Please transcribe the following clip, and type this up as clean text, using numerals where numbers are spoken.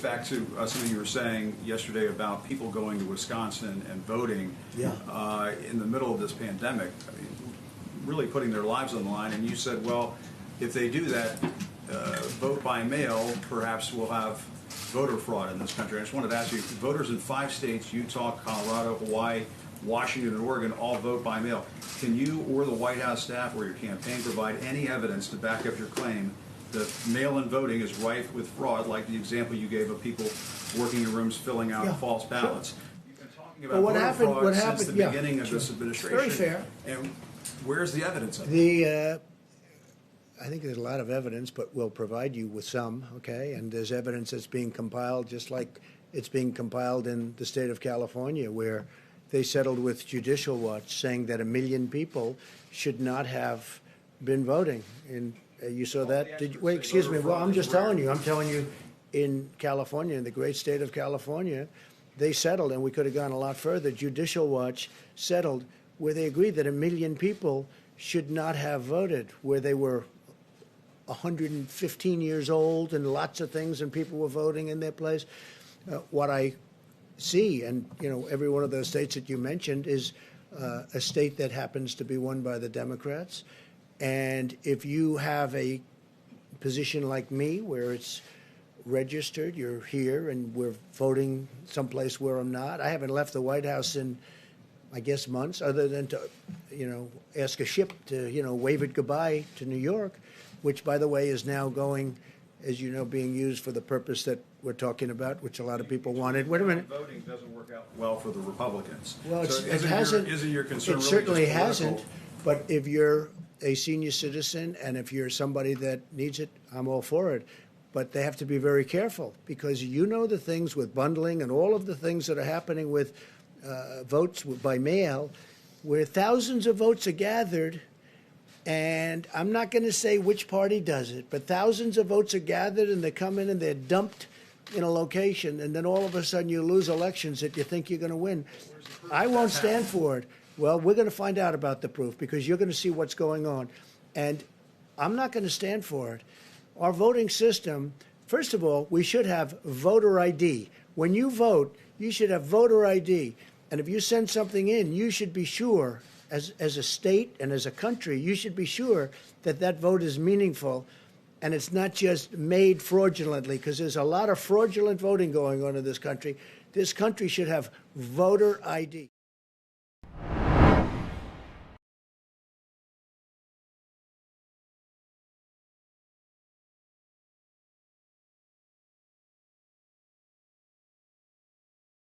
get back to something you were saying yesterday about people going to Wisconsin and voting in the middle of this pandemic, I mean, really putting their lives on the line. And you said, well, if they do that, vote by mail, perhaps we'll have voter fraud in this country. I just wanted to ask you, voters in 5 states, Utah, Colorado, Hawaii, Washington, and Oregon, all vote by mail. Can you or the White House staff or your campaign provide any evidence to back up your claim that mail-in voting is rife with fraud, like the example you gave of people working in rooms filling out false ballots? You've been talking about voter fraud since the beginning of this administration. Very fair. And where's the evidence of it? I think there's a lot of evidence, but we'll provide you with some, okay? And there's evidence that's being compiled, just like it's being compiled in the state of California, where they settled with Judicial Watch saying that 1 million people should not have been voting. And you saw that? Did you, wait, excuse me. Well, I'm just telling you. I'm telling you, in California, in the great state of California, they settled, and we could have gone a lot further. Judicial Watch settled where they agreed that 1 million people should not have voted, where they were 115 years old and lots of things, and people were voting in their place. What I see, and every one of those states that you mentioned is a state that happens to be won by the Democrats. And if you have a position like me, where it's registered, you're here, and we're voting someplace where I'm not. I haven't left the White House in, I guess, months, other than to, ask a ship to, wave it goodbye to New York, which, by the way, is now going, as you know, being used for the purpose that we're talking about, which a lot of people wanted. Wait a minute. Voting doesn't work out well for the Republicans. Well, so it hasn't. Isn't your concern it really certainly just hasn't. But if you're a senior citizen and if you're somebody that needs it, I'm all for it. But they have to be very careful, because the things with bundling and all of the things that are happening with votes by mail, where thousands of votes are gathered. And I'm not going to say which party does it, but thousands of votes are gathered, and they come in and they're dumped in a location, and then all of a sudden you lose elections that you think you're going to win. I won't stand for it. Well, we're going to find out about the proof, because you're going to see what's going on. And I'm not going to stand for it. Our voting system, first of all, we should have voter ID. When you vote, you should have voter ID. And if you send something in, you should be sure, as a state and as a country, you should be sure that that vote is meaningful and it's not just made fraudulently, because there's a lot of fraudulent voting going on in this country. This country should have voter ID.